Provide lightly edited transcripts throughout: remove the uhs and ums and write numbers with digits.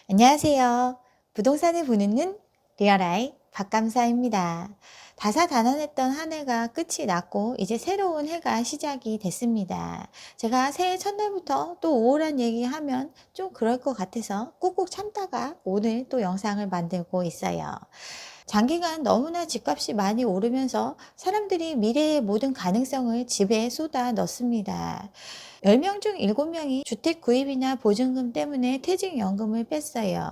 안녕하세요. 부동산을 보는 눈 리얼아이 박감사입니다. 다사다난했던 한 해가 끝이 났고 이제 새로운 해가 시작이 됐습니다. 제가 새해 첫날부터 또 우울한 얘기하면 좀 그럴 것 같아서 꾹꾹 참다가 오늘 또 영상을 만들고 있어요. 장기간 너무나 집값이 많이 오르면서 사람들이 미래의 모든 가능성을 집에 쏟아 넣습니다. 10명 중 7명이 주택 구입이나 보증금 때문에 퇴직연금을 뺐어요.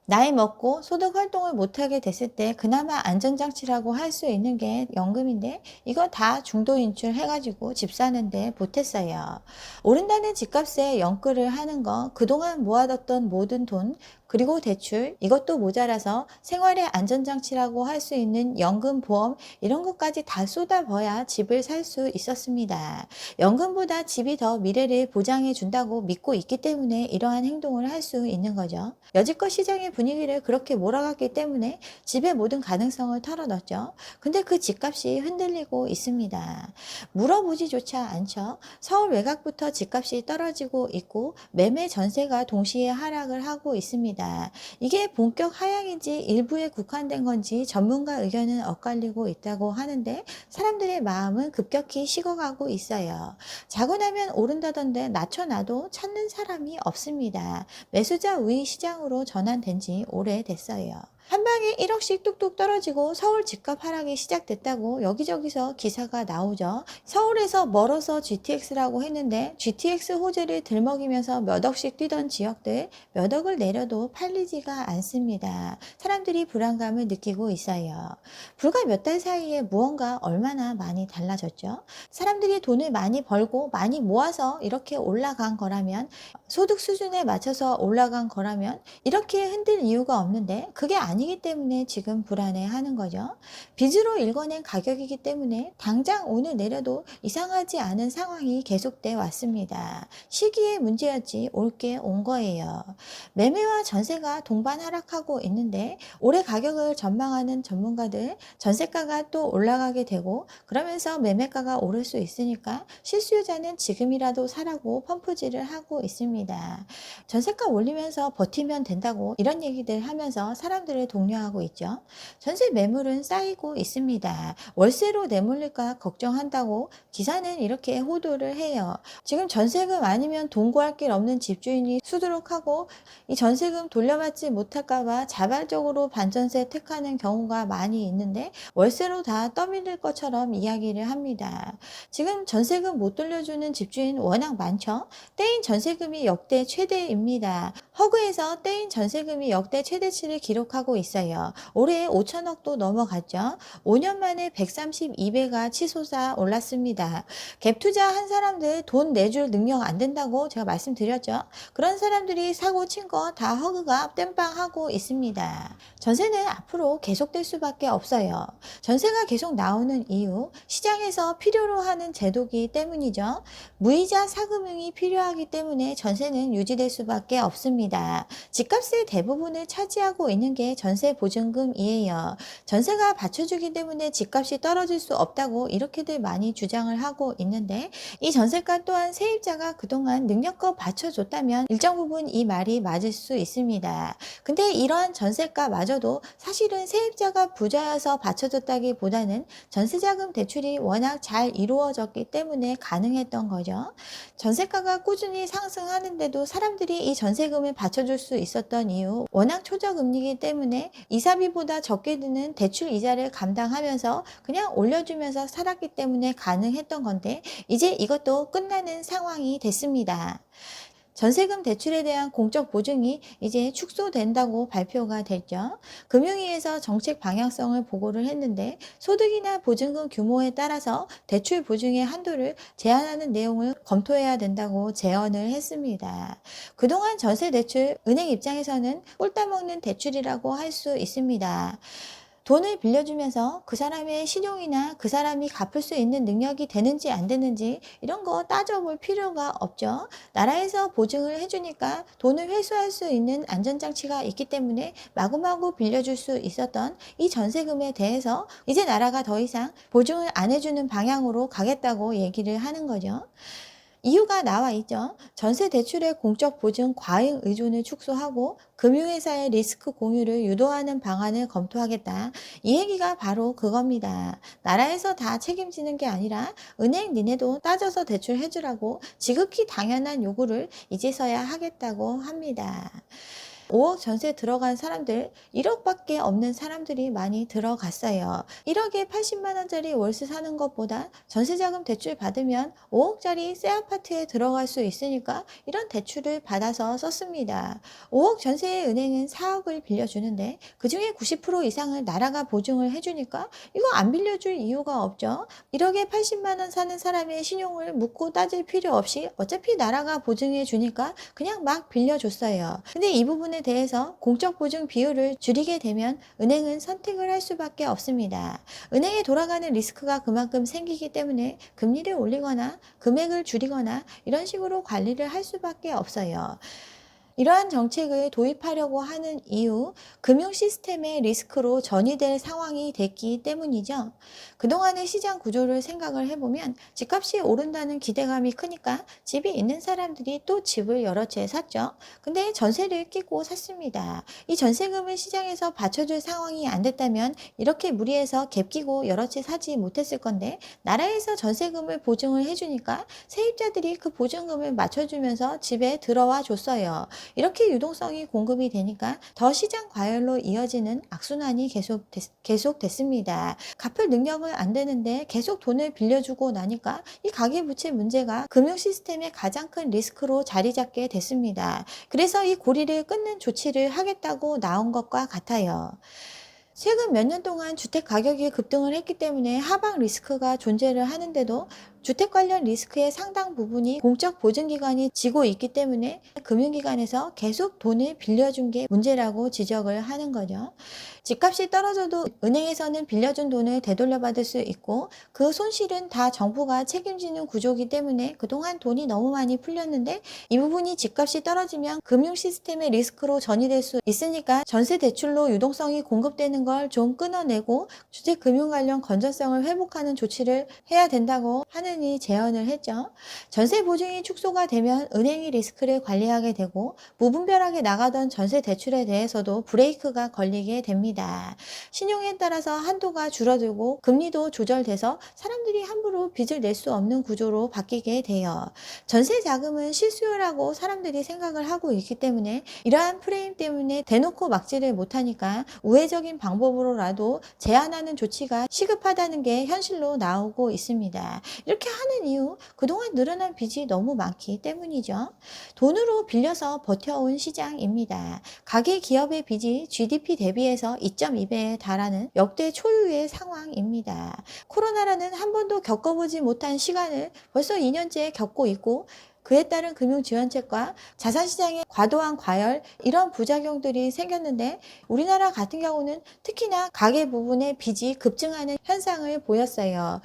나이 먹고 소득 활동을 못하게 됐을 때 그나마 안전장치라고 할 수 있는 게 연금인데 이거 다 중도 인출해가지고 집 사는데 보탰어요. 오른다는 집값에 연끌을 하는 거 그동안 모아뒀던 모든 돈 그리고 대출 이것도 모자라서 생활의 안전장치라고 할 수 있는 연금 보험 이런 것까지 다 쏟아버야 집을 살 수 있었습니다. 연금보다 집이 더 미래를 보장해 준다고 믿고 있기 때문에 이러한 행동을 할 수 있는 거죠. 여지껏 시장의 분위기를 그렇게 몰아갔기 때문에 집의 모든 가능성을 털어넣었죠. 근데 그 집값이 흔들리고 있습니다. 물어보지조차 않죠. 서울 외곽부터 집값이 떨어지고 있고 매매 전세가 동시에 하락을 하고 있습니다. 이게 본격 하향인지 일부에 국한된 건지 전문가 의견은 엇갈리고 있다고 하는데 사람들의 마음은 급격히 식어가고 있어요. 자고 나면 오른다던데 낮춰놔도 찾는 사람이 없습니다. 매수자 우위 시장으로 전환된 지 오래됐어요. 한 방에 1억씩 뚝뚝 떨어지고 서울 집값 하락이 시작됐다고 여기저기서 기사가 나오죠. 서울에서 멀어서 GTX라고 했는데 GTX 호재를 들먹이면서 몇 억씩 뛰던 지역들 몇 억을 내려도 팔리지가 않습니다. 사람들이 불안감을 느끼고 있어요. 불과 몇 달 사이에 무언가 얼마나 많이 달라졌죠? 사람들이 돈을 많이 벌고 많이 모아서 이렇게 올라간 거라면 소득 수준에 맞춰서 올라간 거라면 이렇게 흔들 이유가 없는데 그게 아니기 때문에 지금 불안해하는 거죠. 빚으로 일궈낸 가격이기 때문에 당장 오늘 내려도 이상하지 않은 상황이 계속돼 왔습니다. 시기의 문제였지 올게 온 거예요. 매매와 전세가 동반 하락하고 있는데 올해 가격을 전망하는 전문가들 전세가가 또 올라가게 되고 그러면서 매매가가 오를 수 있으니까 실수요자는 지금이라도 사라고 펌프질을 하고 있습니다. 전세가 올리면서 버티면 된다고 이런 얘기들 하면서 사람들을 독려하고 있죠. 전세 매물은 쌓이고 있습니다. 월세로 내몰릴까 걱정한다고 기사는 이렇게 호도를 해요. 지금 전세금 아니면 돈 구할 길 없는 집주인이 수두룩하고 이 전세금 돌려받지 못할까봐 자발적으로 반전세 택하는 경우가 많이 있는데 월세로 다 떠밀릴 것처럼 이야기를 합니다. 지금 전세금 못 돌려주는 집주인 워낙 많죠. 떼인 전세금이 역대 최대입니다. 허그에서 떼인 전세금이 역대 최대치를 기록하고 있어요. 올해 5천억도 넘어갔죠. 5년 만에 132배가 치솟아 올랐습니다. 갭 투자한 사람들 돈 내줄 능력 안 된다고 제가 말씀드렸죠. 그런 사람들이 사고 친 거 다 허그가 땜빵하고 있습니다. 전세는 앞으로 계속될 수밖에 없어요. 전세가 계속 나오는 이유 시장에서 필요로 하는 제도기 때문이죠. 무이자 사금융이 필요하기 때문에 전세는 유지될 수밖에 없습니다. 집값의 대부분을 차지하고 있는 게 전세 보증금이에요. 전세가 받쳐주기 때문에 집값이 떨어질 수 없다고 이렇게들 많이 주장을 하고 있는데 이 전세가 또한 세입자가 그동안 능력껏 받쳐줬다면 일정 부분 이 말이 맞을 수 있습니다. 근데 이러한 전세가마저도 사실은 세입자가 부자여서 받쳐줬다기보다는 전세자금 대출이 워낙 잘 이루어졌기 때문에 가능했던 거죠. 전세가가 꾸준히 상승하는데도 사람들이 이 전세금을 받쳐줄 수 있었던 이유 워낙 초저금리이기 때문에 이사비보다 적게 드는 대출 이자를 감당하면서 그냥 올려주면서 살았기 때문에 가능했던 건데 이제 이것도 끝나는 상황이 됐습니다. 전세금 대출에 대한 공적 보증이 이제 축소된다고 발표가 됐죠. 금융위에서 정책 방향성을 보고를 했는데 소득이나 보증금 규모에 따라서 대출 보증의 한도를 제한하는 내용을 검토해야 된다고 제언을 했습니다. 그동안 전세 대출 은행 입장에서는 꿀 따먹는 대출이라고 할 수 있습니다. 돈을 빌려주면서 그 사람의 신용이나 그 사람이 갚을 수 있는 능력이 되는지 안 되는지 이런 거 따져볼 필요가 없죠. 나라에서 보증을 해주니까 돈을 회수할 수 있는 안전장치가 있기 때문에 마구마구 빌려줄 수 있었던 이 전세금에 대해서 이제 나라가 더 이상 보증을 안 해주는 방향으로 가겠다고 얘기를 하는 거죠. 이유가 나와 있죠. 전세 대출의 공적 보증 과잉 의존을 축소하고 금융회사의 리스크 공유를 유도하는 방안을 검토하겠다. 이 얘기가 바로 그겁니다. 나라에서 다 책임지는 게 아니라 은행 니네도 따져서 대출해주라고 지극히 당연한 요구를 이제서야 하겠다고 합니다. 5억 전세 들어간 사람들, 1억밖에 없는 사람들이 많이 들어갔어요. 1억에 80만 원짜리 월세 사는 것보다 전세자금 대출 받으면 5억짜리 새 아파트에 들어갈 수 있으니까 이런 대출을 받아서 썼습니다. 5억 전세의 은행은 4억을 빌려주는데 그중에 90% 이상을 나라가 보증을 해주니까 이거 안 빌려줄 이유가 없죠. 1억에 80만 원 사는 사람의 신용을 묻고 따질 필요 없이 어차피 나라가 보증해 주니까 그냥 막 빌려줬어요. 근데 이 부분에 대해서 공적 보증 비율을 줄이게 되면 은행은 선택을 할 수밖에 없습니다. 은행에 돌아가는 리스크가 그만큼 생기기 때문에 금리를 올리거나 금액을 줄이거나 이런 식으로 관리를 할 수밖에 없어요. 이러한 정책을 도입하려고 하는 이유, 금융 시스템의 리스크로 전이될 상황이 됐기 때문이죠. 그동안의 시장 구조를 생각을 해보면 집값이 오른다는 기대감이 크니까 집이 있는 사람들이 또 집을 여러 채 샀죠. 근데 전세를 끼고 샀습니다. 이 전세금을 시장에서 받쳐줄 상황이 안 됐다면 이렇게 무리해서 갭 끼고 여러 채 사지 못했을 건데 나라에서 전세금을 보증을 해주니까 세입자들이 그 보증금을 맞춰주면서 집에 들어와 줬어요. 이렇게 유동성이 공급이 되니까 더 시장 과열로 이어지는 악순환이 계속됐습니다. 갚을 능력은 안 되는데 계속 돈을 빌려주고 나니까 이 가계부채 문제가 금융 시스템의 가장 큰 리스크로 자리 잡게 됐습니다. 그래서 이 고리를 끊는 조치를 하겠다고 나온 것과 같아요. 최근 몇 년 동안 주택 가격이 급등을 했기 때문에 하방 리스크가 존재를 하는데도 주택 관련 리스크의 상당 부분이 공적 보증기관이 지고 있기 때문에 금융기관에서 계속 돈을 빌려준 게 문제라고 지적을 하는 거죠. 집값이 떨어져도 은행에서는 빌려준 돈을 되돌려받을 수 있고 그 손실은 다 정부가 책임지는 구조이기 때문에 그동안 돈이 너무 많이 풀렸는데 이 부분이 집값이 떨어지면 금융 시스템의 리스크로 전이될 수 있으니까 전세 대출로 유동성이 공급되는 걸 좀 끊어내고 주택 금융 관련 건전성을 회복하는 조치를 해야 된다고 하느니 제언을 했죠. 전세 보증이 축소가 되면 은행이 리스크를 관리하게 되고 무분별하게 나가던 전세 대출에 대해서도 브레이크가 걸리게 됩니다. 신용에 따라서 한도가 줄어들고 금리도 조절돼서 사람들이 함부로 빚을 낼 수 없는 구조로 바뀌게 돼요. 전세 자금은 실수요라고 사람들이 생각을 하고 있기 때문에 이러한 프레임 때문에 대놓고 막지를 못하니까 우회적인 방법으로라도 제한하는 조치가 시급하다는 게 현실로 나오고 있습니다. 이렇게 하는 이유, 그동안 늘어난 빚이 너무 많기 때문이죠. 돈으로 빌려서 버텨온 시장입니다. 가계 기업의 빚이 GDP 대비해서 2.2배에 달하는 역대 초유의 상황입니다. 코로나라는 한 번도 겪어보지 못한 시간을 벌써 2년째 겪고 있고 그에 따른 금융지원책과 자산시장의 과도한 과열 이런 부작용들이 생겼는데 우리나라 같은 경우는 특히나 가계 부분의 빚이 급증하는 현상을 보였어요.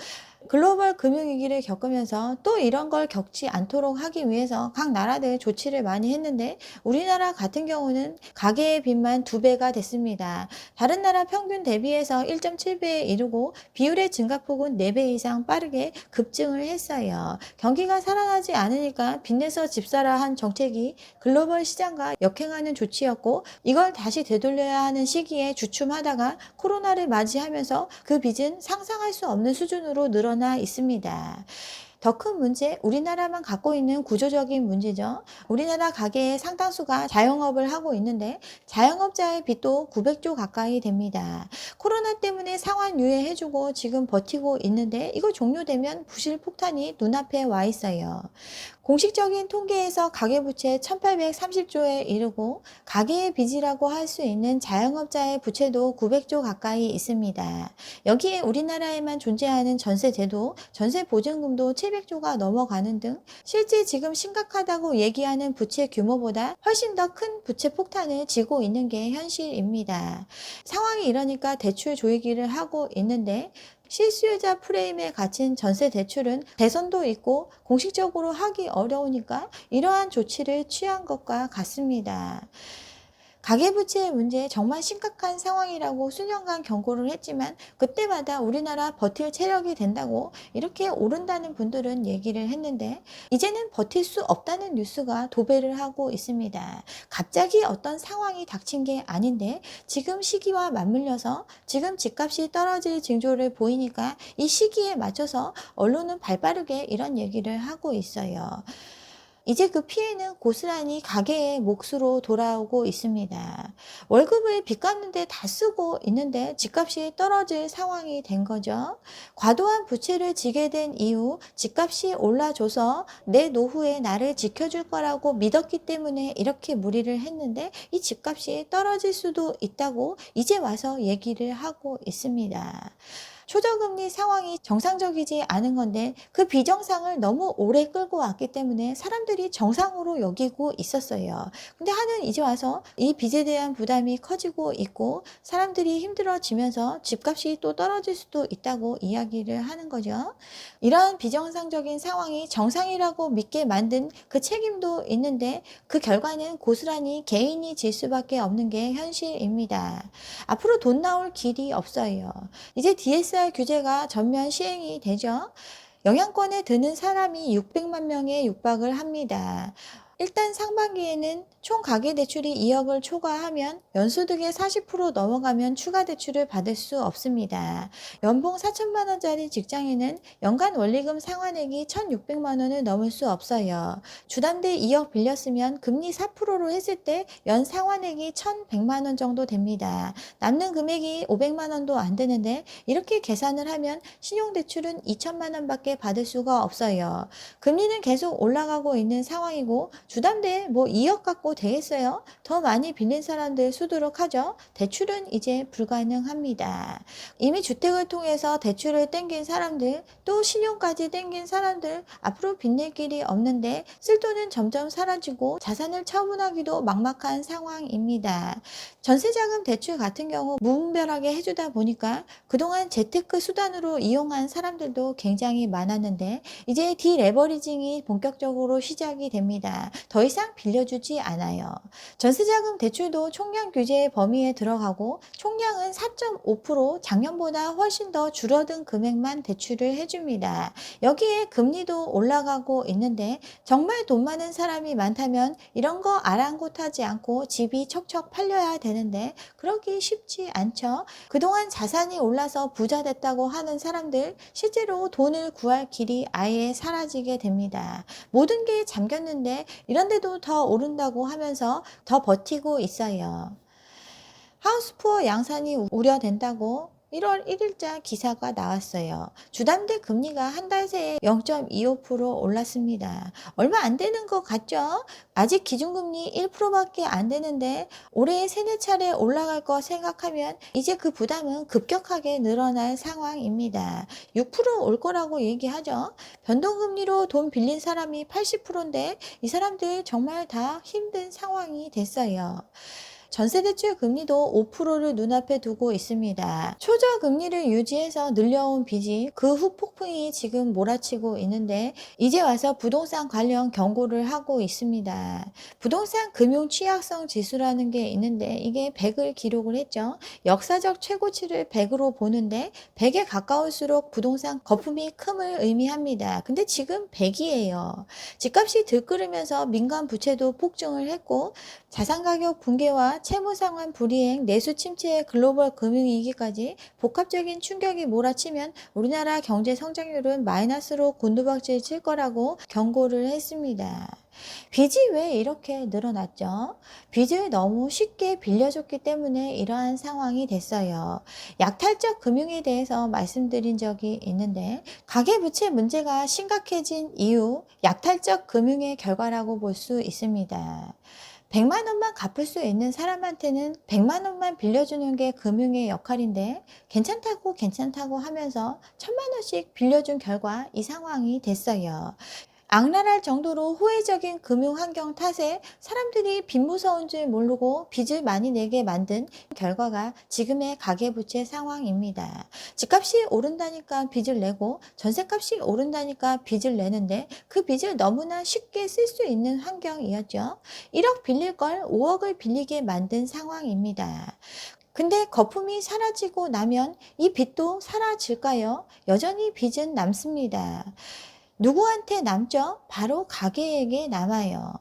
글로벌 금융위기를 겪으면서 또 이런 걸 겪지 않도록 하기 위해서 각 나라들 조치를 많이 했는데 우리나라 같은 경우는 가계의 빚만 2배가 됐습니다. 다른 나라 평균 대비해서 1.7배에 이르고 비율의 증가폭은 4배 이상 빠르게 급증을 했어요. 경기가 살아나지 않으니까 빚내서 집사라 한 정책이 글로벌 시장과 역행하는 조치였고 이걸 다시 되돌려야 하는 시기에 주춤하다가 코로나를 맞이하면서 그 빚은 상상할 수 없는 수준으로 늘어나 있습니다. 더 큰 문제, 우리나라만 갖고 있는 구조적인 문제죠. 우리나라 가계의 상당수가 자영업을 하고 있는데 자영업자의 빚도 900조 가까이 됩니다. 코로나 때문에 상환 유예해주고 지금 버티고 있는데 이거 종료되면 부실 폭탄이 눈앞에 와 있어요. 공식적인 통계에서 가계부채 1830조에 이르고 가계의 빚이라고 할 수 있는 자영업자의 부채도 900조 가까이 있습니다. 여기에 우리나라에만 존재하는 전세제도, 전세보증금도 700조가 넘어가는 등 실제 지금 심각하다고 얘기하는 부채 규모보다 훨씬 더 큰 부채 폭탄을 지고 있는 게 현실입니다. 상황이 이러니까 대출 조이기를 하고 있는데 실수요자 프레임에 갇힌 전세 대출은 대선도 있고 공식적으로 하기 어려우니까 이러한 조치를 취한 것과 같습니다. 가계부채의 문제 정말 심각한 상황이라고 수년간 경고를 했지만 그때마다 우리나라 버틸 체력이 된다고 이렇게 오른다는 분들은 얘기를 했는데 이제는 버틸 수 없다는 뉴스가 도배를 하고 있습니다. 갑자기 어떤 상황이 닥친 게 아닌데 지금 시기와 맞물려서 지금 집값이 떨어질 징조를 보이니까 이 시기에 맞춰서 언론은 발빠르게 이런 얘기를 하고 있어요. 이제 그 피해는 고스란히 가게의 몫으로 돌아오고 있습니다. 월급을 빚 갚는데 다 쓰고 있는데 집값이 떨어질 상황이 된 거죠. 과도한 부채를 지게 된 이후 집값이 올라줘서 내 노후에 나를 지켜줄 거라고 믿었기 때문에 이렇게 무리를 했는데 이 집값이 떨어질 수도 있다고 이제 와서 얘기를 하고 있습니다. 초저금리 상황이 정상적이지 않은 건데 그 비정상을 너무 오래 끌고 왔기 때문에 사람들이 정상으로 여기고 있었어요. 근데 한은 이제 와서 이 빚에 대한 부담이 커지고 있고 사람들이 힘들어지면서 집값이 또 떨어질 수도 있다고 이야기를 하는 거죠. 이런 비정상적인 상황이 정상이라고 믿게 만든 그 책임도 있는데 그 결과는 고스란히 개인이 질 수밖에 없는 게 현실입니다. 앞으로 돈 나올 길이 없어요. 이제 DSR 규제가 전면 시행이 되죠. 영향권에 드는 사람이 600만 명에 육박을 합니다. 일단 상반기에는 총 가계대출이 2억을 초과하면 연소득의 40% 넘어가면 추가 대출을 받을 수 없습니다. 연봉 4천만 원짜리 직장인은 연간 원리금 상환액이 1,600만 원을 넘을 수 없어요. 주담대 2억 빌렸으면 금리 4%로 했을 때 연 상환액이 1,100만 원 정도 됩니다. 남는 금액이 500만 원도 안 되는데 이렇게 계산을 하면 신용대출은 2천만 원밖에 받을 수가 없어요. 금리는 계속 올라가고 있는 상황이고 주담대 뭐 2억 갖고 되겠어요? 더 많이 빌린 사람들 수두룩 하죠. 대출은 이제 불가능합니다. 이미 주택을 통해서 대출을 땡긴 사람들 또 신용까지 땡긴 사람들 앞으로 빚낼 길이 없는데 쓸 돈은 점점 사라지고 자산을 처분하기도 막막한 상황입니다. 전세자금 대출 같은 경우 무분별하게 해주다 보니까 그동안 재테크 수단으로 이용한 사람들도 굉장히 많았는데 이제 디레버리징이 본격적으로 시작이 됩니다. 더 이상 빌려주지 않아요. 전세자금 대출도 총량 규제의 범위에 들어가고 총량은 4.5% 작년보다 훨씬 더 줄어든 금액만 대출을 해줍니다. 여기에 금리도 올라가고 있는데 정말 돈 많은 사람이 많다면 이런 거 아랑곳하지 않고 집이 척척 팔려야 되는데 그러기 쉽지 않죠. 그동안 자산이 올라서 부자 됐다고 하는 사람들 실제로 돈을 구할 길이 아예 사라지게 됩니다. 모든 게 잠겼는데 이런데도 더 오른다고 하면서 더 버티고 있어요. 하우스푸어 양산이 우려된다고 1월 1일자 기사가 나왔어요. 주담대 금리가 한 달 새에 0.25% 올랐습니다. 얼마 안 되는 것 같죠? 아직 기준금리 1%밖에 안 되는데 올해 세네 차례 올라갈 거 생각하면 이제 그 부담은 급격하게 늘어날 상황입니다. 6%올 거라고 얘기하죠. 변동금리로 돈 빌린 사람이 80%인데 이 사람들 정말 다 힘든 상황이 됐어요. 전세대출 금리도 5%를 눈앞에 두고 있습니다. 초저금리를 유지해서 늘려온 빚이 그 후폭풍이 지금 몰아치고 있는데 이제 와서 부동산 관련 경고를 하고 있습니다. 부동산 금융 취약성 지수라는 게 있는데 이게 100을 기록을 했죠. 역사적 최고치를 100으로 보는데 100에 가까울수록 부동산 거품이 큼을 의미합니다. 근데 지금 100이에요. 집값이 들끓으면서 민간 부채도 폭증을 했고 자산가격 붕괴와 채무상환 불이행, 내수 침체의 글로벌 금융위기까지 복합적인 충격이 몰아치면 우리나라 경제 성장률은 마이너스로 곤두박질 칠 거라고 경고를 했습니다. 빚이 왜 이렇게 늘어났죠? 빚을 너무 쉽게 빌려줬기 때문에 이러한 상황이 됐어요. 약탈적 금융에 대해서 말씀드린 적이 있는데 가계부채 문제가 심각해진 이유 약탈적 금융의 결과라고 볼 수 있습니다. 100만 원만 갚을 수 있는 사람한테는 100만 원만 빌려주는 게 금융의 역할인데 괜찮다고 하면서 1,000만 원씩 빌려준 결과 이 상황이 됐어요. 악랄할 정도로 호혜적인 금융 환경 탓에 사람들이 빚 무서운 줄 모르고 빚을 많이 내게 만든 결과가 지금의 가계부채 상황입니다. 집값이 오른다니까 빚을 내고 전셋값이 오른다니까 빚을 내는데 그 빚을 너무나 쉽게 쓸 수 있는 환경이었죠. 1억 빌릴 걸 5억을 빌리게 만든 상황입니다. 근데 거품이 사라지고 나면 이 빚도 사라질까요? 여전히 빚은 남습니다. 누구한테 남죠? 바로 가게에게 남아요.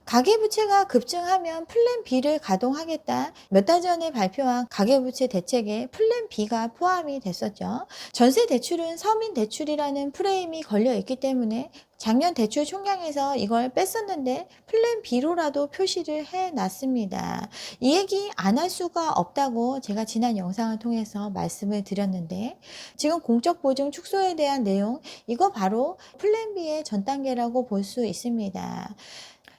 가계부채가 급증하면 플랜 B를 가동하겠다. 몇 달 전에 발표한 가계부채 대책에 플랜 B가 포함이 됐었죠. 전세 대출은 서민 대출이라는 프레임이 걸려 있기 때문에 작년 대출 총량에서 이걸 뺐었는데 플랜 B로라도 표시를 해놨습니다. 이 얘기 안 할 수가 없다고 제가 지난 영상을 통해서 말씀을 드렸는데 지금 공적 보증 축소에 대한 내용 이거 바로 플랜 B의 전 단계라고 볼 수 있습니다.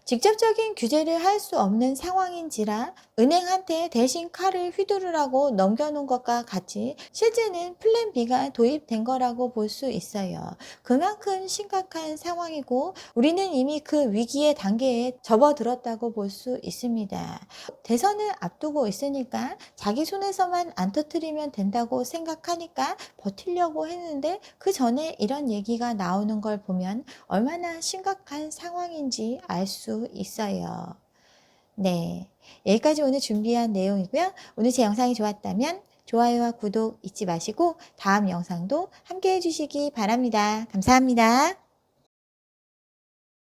직접적인 규제를 할 수 없는 상황인지라 은행한테 대신 칼을 휘두르라고 넘겨놓은 것과 같이 실제는 플랜 B가 도입된 거라고 볼 수 있어요. 그만큼 심각한 상황이고 우리는 이미 그 위기의 단계에 접어들었다고 볼 수 있습니다. 대선을 앞두고 있으니까 자기 손에서만 안 터뜨리면 된다고 생각하니까 버티려고 했는데 그 전에 이런 얘기가 나오는 걸 보면 얼마나 심각한 상황인지 알 수 있어요. 네. 여기까지 오늘 준비한 내용이고요. 오늘 제 영상이 좋았다면 좋아요와 구독 잊지 마시고 다음 영상도 함께 해주시기 바랍니다. 감사합니다.